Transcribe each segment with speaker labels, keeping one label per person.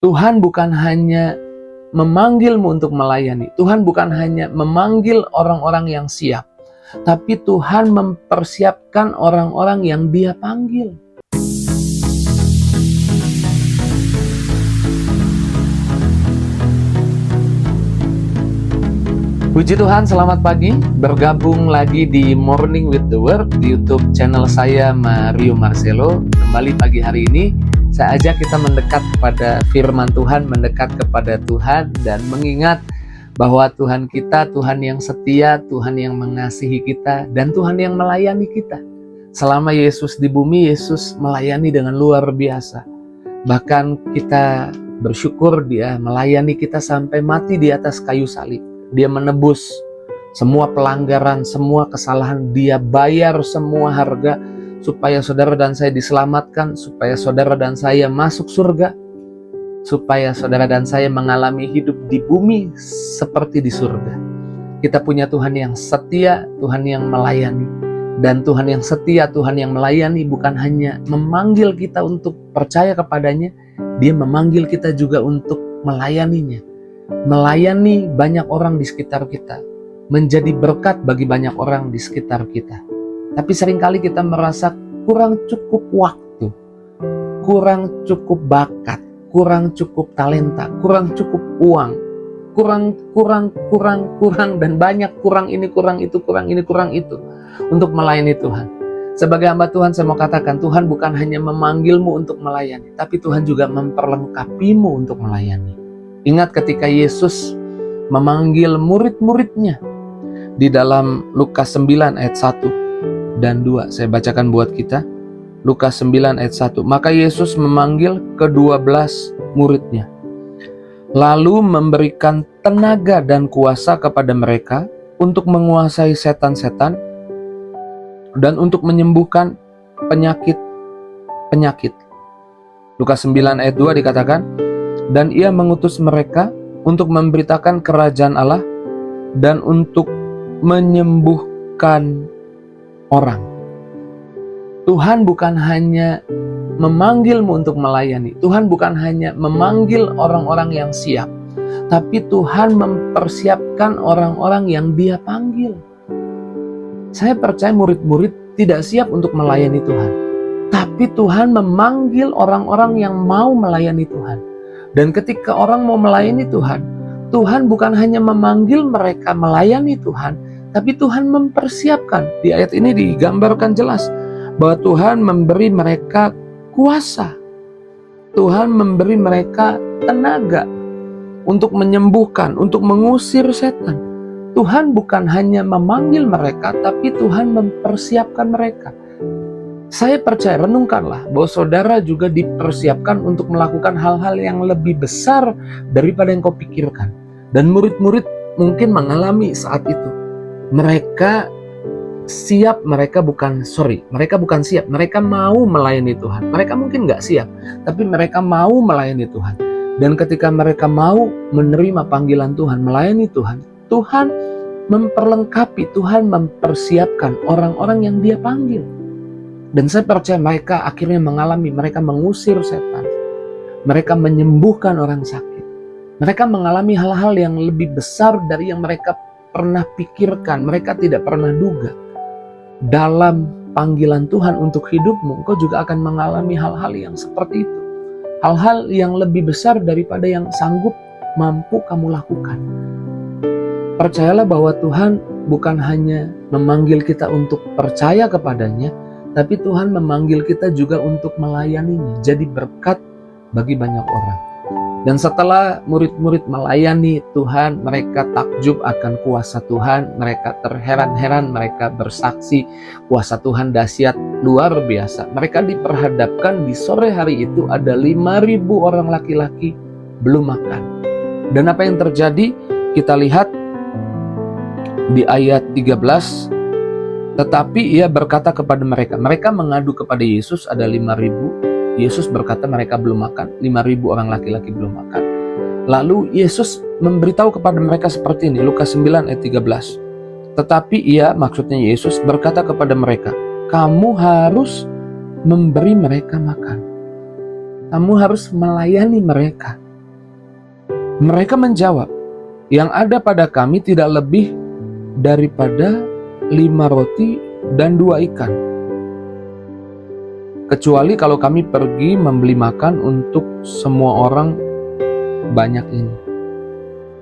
Speaker 1: Tuhan bukan hanya memanggilmu untuk melayani. Tuhan bukan hanya memanggil orang-orang yang siap, tapi Tuhan mempersiapkan orang-orang yang Dia panggil. Puji Tuhan, selamat pagi. Bergabung lagi di Morning with the Word di YouTube channel saya, Mario Marcelo. Kembali pagi hari ini, saya ajak kita mendekat kepada firman Tuhan, mendekat kepada Tuhan, dan mengingat bahwa Tuhan kita, Tuhan yang setia, Tuhan yang mengasihi kita, dan Tuhan yang melayani kita. Selama Yesus di bumi, Yesus melayani dengan luar biasa. Bahkan kita bersyukur Dia melayani kita sampai mati di atas kayu salib. Dia menebus semua pelanggaran, semua kesalahan. Dia bayar semua harga supaya saudara dan saya diselamatkan, supaya saudara dan saya masuk surga, supaya saudara dan saya mengalami hidup di bumi seperti di surga. Kita punya Tuhan yang setia, Tuhan yang melayani. Dan Tuhan yang setia, Tuhan yang melayani bukan hanya memanggil kita untuk percaya kepadanya, Dia memanggil kita juga untuk melayaninya. Melayani banyak orang di sekitar kita, menjadi berkat bagi banyak orang di sekitar kita. Tapi seringkali kita merasa kurang cukup waktu, kurang cukup bakat, kurang cukup talenta, kurang cukup uang, kurang, dan banyak kurang ini, kurang itu, kurang ini, kurang itu untuk melayani Tuhan. Sebagai hamba Tuhan, saya mau katakan, Tuhan bukan hanya memanggilmu untuk melayani, tapi Tuhan juga memperlengkapimu untuk melayani. Ingat ketika Yesus memanggil murid-muridnya di dalam Lukas 9 ayat 1 dan 2. Saya bacakan buat kita. Lukas 9 ayat 1. Maka Yesus memanggil ke-12 muridnya, lalu memberikan tenaga dan kuasa kepada mereka untuk menguasai setan-setan dan untuk menyembuhkan penyakit-penyakit. Lukas 9 ayat 2 dikatakan, dan Ia mengutus mereka untuk memberitakan kerajaan Allah dan untuk menyembuhkan orang. Tuhan bukan hanya memanggilmu untuk melayani. Tuhan bukan hanya memanggil orang-orang yang siap, tapi Tuhan mempersiapkan orang-orang yang Dia panggil. Saya percaya murid-murid tidak siap untuk melayani Tuhan, tapi Tuhan memanggil orang-orang yang mau melayani Tuhan. Dan ketika orang mau melayani Tuhan, Tuhan bukan hanya memanggil mereka melayani Tuhan, tapi Tuhan mempersiapkan. Di ayat ini digambarkan jelas bahwa Tuhan memberi mereka kuasa. Tuhan memberi mereka tenaga untuk menyembuhkan, untuk mengusir setan. Tuhan bukan hanya memanggil mereka, tapi Tuhan mempersiapkan mereka. Saya percaya, renungkanlah bahwa saudara juga dipersiapkan untuk melakukan hal-hal yang lebih besar daripada yang kau pikirkan. Dan murid-murid mungkin mengalami saat itu. Mereka bukan siap. Mereka mau melayani Tuhan. Mereka mungkin gak siap, tapi mereka mau melayani Tuhan. Dan ketika mereka mau menerima panggilan Tuhan, melayani Tuhan, Tuhan memperlengkapi, Tuhan mempersiapkan orang-orang yang Dia panggil. Dan saya percaya mereka akhirnya mereka mengusir setan. Mereka menyembuhkan orang sakit. Mereka mengalami hal-hal yang lebih besar dari yang mereka pernah pikirkan. Mereka tidak pernah duga. Dalam panggilan Tuhan untuk hidupmu, engkau juga akan mengalami hal-hal yang seperti itu. Hal-hal yang lebih besar daripada yang mampu kamu lakukan. Percayalah bahwa Tuhan bukan hanya memanggil kita untuk percaya kepadanya, tapi Tuhan memanggil kita juga untuk melayaninya, jadi berkat bagi banyak orang. Dan setelah murid-murid melayani Tuhan, mereka takjub akan kuasa Tuhan, mereka terheran-heran, mereka bersaksi kuasa Tuhan dahsyat luar biasa. Mereka diperhadapkan di sore hari itu ada 5.000 orang laki-laki belum makan. Dan apa yang terjadi? Kita lihat di ayat 13. Tetapi Ia berkata kepada mereka mengadu kepada Yesus, ada 5.000. Yesus berkata mereka belum makan, 5.000 orang laki-laki belum makan. Lalu Yesus memberitahu kepada mereka seperti ini, Lukas 9 ayat 13. Tetapi Ia, maksudnya Yesus, berkata kepada mereka, kamu harus memberi mereka makan. Kamu harus melayani mereka. Mereka menjawab, yang ada pada kami tidak lebih daripada 5 roti dan 2 ikan. Kecuali kalau kami pergi membeli makan untuk semua orang banyak ini.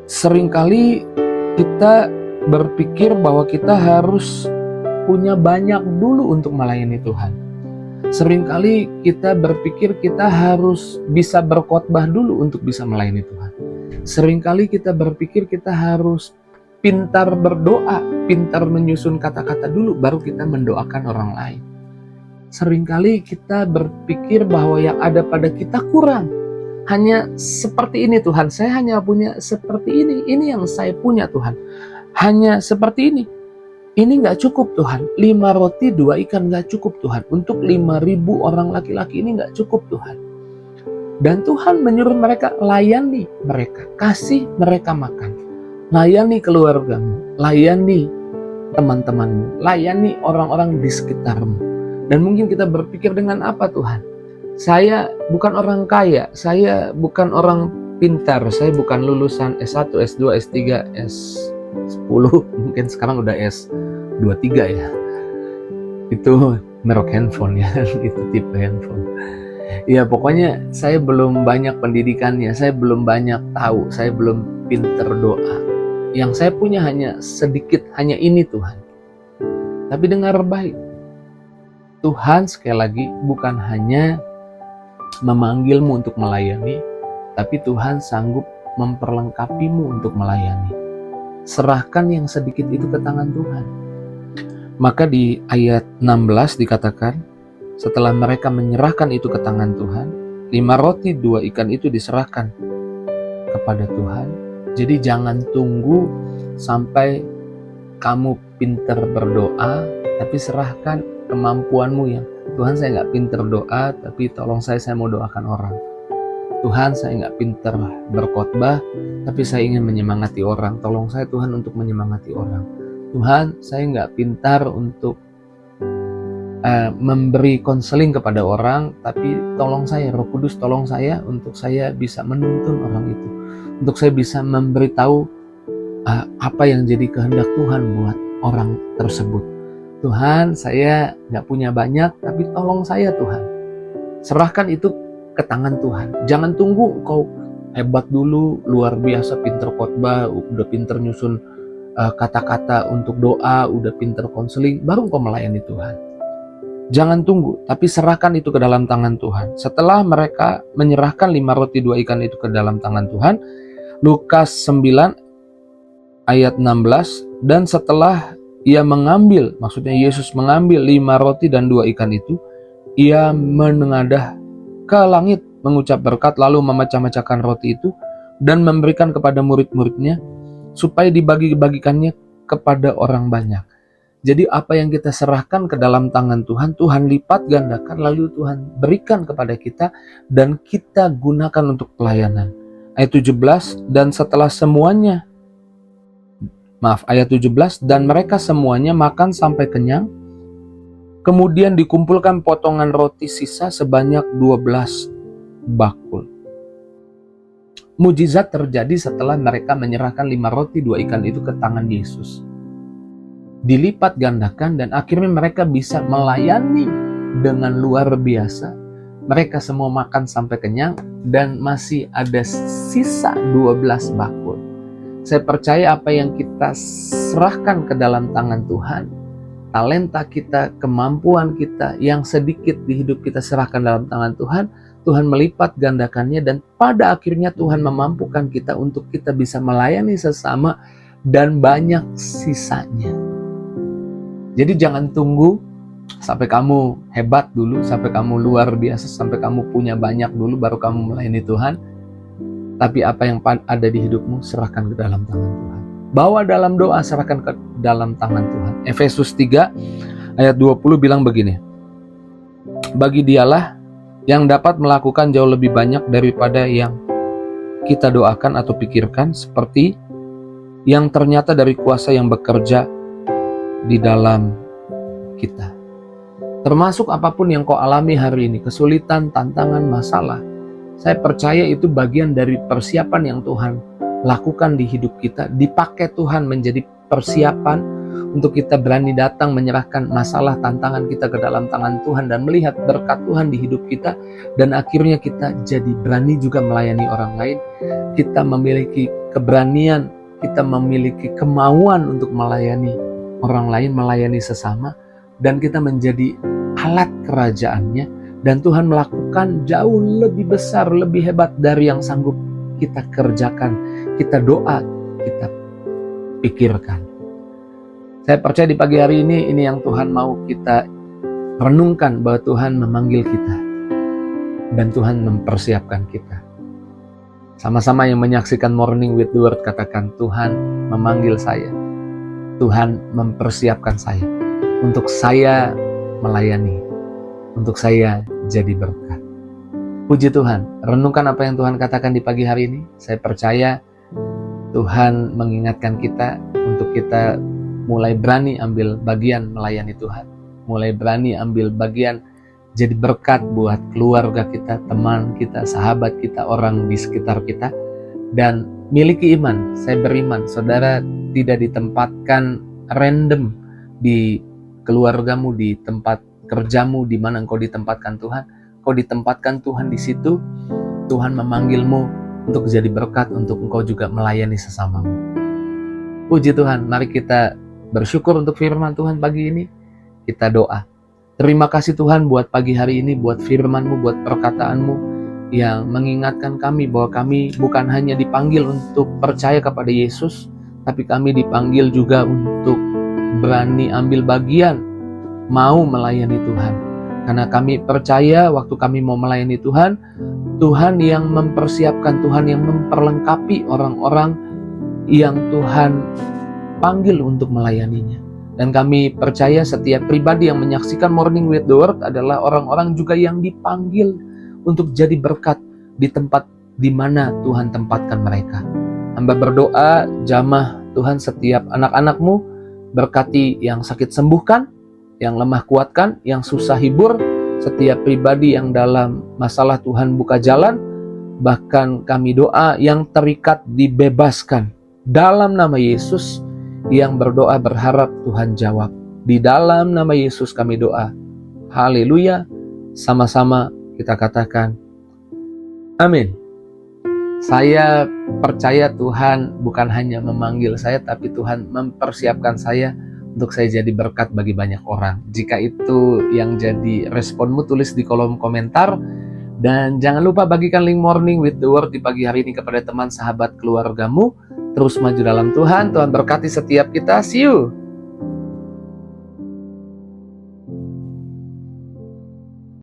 Speaker 1: Seringkali kita berpikir bahwa kita harus punya banyak dulu untuk melayani Tuhan. Seringkali kita berpikir kita harus bisa berkhotbah dulu untuk bisa melayani Tuhan. Seringkali kita berpikir kita harus pintar berdoa, pintar menyusun kata-kata dulu baru kita mendoakan orang lain. Seringkali kita berpikir bahwa yang ada pada kita kurang. Hanya seperti ini Tuhan, saya hanya punya seperti ini yang saya punya Tuhan. Hanya seperti ini. Ini gak cukup Tuhan, 5 roti 2 ikan gak cukup Tuhan. Untuk 5.000 orang laki-laki ini gak cukup Tuhan. Dan Tuhan menyuruh mereka, layani mereka, kasih mereka makan. Layani keluargamu, layani teman-temanmu, layani orang-orang di sekitarmu. Dan mungkin kita berpikir, dengan apa Tuhan? Saya bukan orang kaya, saya bukan orang pintar, saya bukan lulusan S1, S2, S3, S10, mungkin sekarang udah S23 ya. Itu merek handphone ya, itu tipe handphone. Ya pokoknya saya belum banyak pendidikannya, saya belum banyak tahu, saya belum pinter doa. Yang saya punya hanya sedikit, hanya ini Tuhan. Tapi dengar baik, Tuhan sekali lagi bukan hanya memanggilmu untuk melayani, tapi Tuhan sanggup memperlengkapimu untuk melayani. Serahkan yang sedikit itu ke tangan Tuhan. Maka di ayat 16 dikatakan, setelah mereka menyerahkan itu ke tangan Tuhan, 5 roti 2 ikan itu diserahkan kepada Tuhan. Jadi jangan tunggu sampai kamu pintar berdoa, tapi serahkan kemampuanmu yang, Tuhan saya nggak pintar doa, tapi tolong saya mau doakan orang. Tuhan saya nggak pintar berkhotbah, tapi saya ingin menyemangati orang. Tolong saya Tuhan untuk menyemangati orang. Tuhan saya nggak pintar untuk memberi konseling kepada orang, tapi tolong saya, Roh Kudus tolong saya untuk saya bisa menuntun orang itu, untuk saya bisa memberitahu apa yang jadi kehendak Tuhan buat orang tersebut. Tuhan saya gak punya banyak, tapi tolong saya Tuhan. Serahkan itu ke tangan Tuhan. Jangan tunggu kau hebat dulu, luar biasa pinter khotbah, udah pinter nyusun kata-kata untuk doa, udah pinter konseling, baru kau melayani Tuhan. Jangan tunggu, tapi serahkan itu ke dalam tangan Tuhan. Setelah mereka menyerahkan 5 roti 2 ikan itu ke dalam tangan Tuhan, Lukas 9 ayat 16, dan setelah ia mengambil, maksudnya Yesus mengambil 5 roti dan 2 ikan itu, ia menengadah ke langit, mengucap berkat, lalu memecah-mecahkan roti itu dan memberikan kepada murid-muridnya supaya dibagi-bagikannya kepada orang banyak. Jadi apa yang kita serahkan ke dalam tangan Tuhan, Tuhan lipat gandakan, lalu Tuhan berikan kepada kita dan kita gunakan untuk pelayanan. Ayat 17, dan setelah semuanya, ayat 17, dan mereka semuanya makan sampai kenyang, kemudian dikumpulkan potongan roti sisa sebanyak 12 bakul. Mujizat terjadi setelah mereka menyerahkan 5 roti 2 ikan itu ke tangan Yesus. Dilipat gandakan dan akhirnya mereka bisa melayani dengan luar biasa. Mereka semua makan sampai kenyang dan masih ada sisa 12 bakul. Saya percaya apa yang kita serahkan ke dalam tangan Tuhan, talenta kita, kemampuan kita yang sedikit di hidup kita serahkan dalam tangan Tuhan, Tuhan melipat gandakannya dan pada akhirnya Tuhan memampukan kita untuk kita bisa melayani sesama dan banyak sisanya. Jadi jangan tunggu sampai kamu hebat dulu, sampai kamu luar biasa, sampai kamu punya banyak dulu baru kamu melayani Tuhan. Tapi apa yang ada di hidupmu serahkan ke dalam tangan Tuhan. Bawa dalam doa, serahkan ke dalam tangan Tuhan. Efesus 3 ayat 20 bilang begini. Bagi dialah yang dapat melakukan jauh lebih banyak daripada yang kita doakan atau pikirkan, seperti yang ternyata dari kuasa yang bekerja di dalam kita. Termasuk apapun yang kau alami hari ini, kesulitan, tantangan, masalah, Saya percaya itu bagian dari persiapan yang Tuhan lakukan di hidup kita. Dipakai Tuhan menjadi persiapan untuk kita berani datang menyerahkan masalah tantangan kita ke dalam tangan Tuhan dan melihat berkat Tuhan di hidup kita. Dan akhirnya kita jadi berani juga melayani orang lain. Kita memiliki keberanian, kita memiliki kemauan untuk melayani orang lain, melayani sesama. Dan kita menjadi alat kerajaannya. Dan Tuhan melakukan jauh lebih besar, lebih hebat dari yang sanggup kita kerjakan, kita doa, kita pikirkan. Saya percaya di pagi hari ini yang Tuhan mau kita renungkan, bahwa Tuhan memanggil kita dan Tuhan mempersiapkan kita. Sama-sama yang menyaksikan Morning with the Word katakan, Tuhan memanggil saya, Tuhan mempersiapkan saya untuk saya melayani, untuk saya jadi berkat. Puji Tuhan, renungkan apa yang Tuhan katakan di pagi hari ini. Saya percaya Tuhan mengingatkan kita untuk kita mulai berani ambil bagian melayani Tuhan. Mulai berani ambil bagian jadi berkat buat keluarga kita, teman kita, sahabat kita, orang di sekitar kita. Dan miliki iman. Saya beriman, saudara tidak ditempatkan random di keluargamu, di tempat kerjamu, di mana engkau ditempatkan Tuhan. Engkau ditempatkan Tuhan di situ. Tuhan memanggilmu untuk jadi berkat, untuk engkau juga melayani sesamamu. Puji Tuhan, mari kita bersyukur untuk firman Tuhan pagi ini. Kita doa. Terima kasih Tuhan buat pagi hari ini, buat firman-Mu, buat perkataan-Mu yang mengingatkan kami bahwa kami bukan hanya dipanggil untuk percaya kepada Yesus, tapi kami dipanggil juga untuk berani ambil bagian, mau melayani Tuhan. Karena kami percaya waktu kami mau melayani Tuhan, Tuhan yang mempersiapkan, Tuhan yang memperlengkapi orang-orang yang Tuhan panggil untuk melayaninya. Dan kami percaya setiap pribadi yang menyaksikan Morning with the Word adalah orang-orang juga yang dipanggil untuk jadi berkat di tempat di mana Tuhan tempatkan mereka. Hamba berdoa, jamah Tuhan setiap anak-anak-Mu, berkati yang sakit sembuhkan, yang lemah kuatkan, yang susah hibur, setiap pribadi yang dalam masalah Tuhan buka jalan, bahkan kami doa yang terikat dibebaskan. Dalam nama Yesus, yang berdoa berharap Tuhan jawab. Di dalam nama Yesus kami doa. Haleluya. Sama-sama kita katakan, amin. Saya percaya Tuhan bukan hanya memanggil saya, tapi Tuhan mempersiapkan saya untuk saya jadi berkat bagi banyak orang. Jika itu yang jadi responmu, tulis di kolom komentar. Dan jangan lupa bagikan link Morning with the Word di pagi hari ini kepada teman, sahabat, keluargamu. Terus maju dalam Tuhan. Tuhan berkati setiap kita. See you.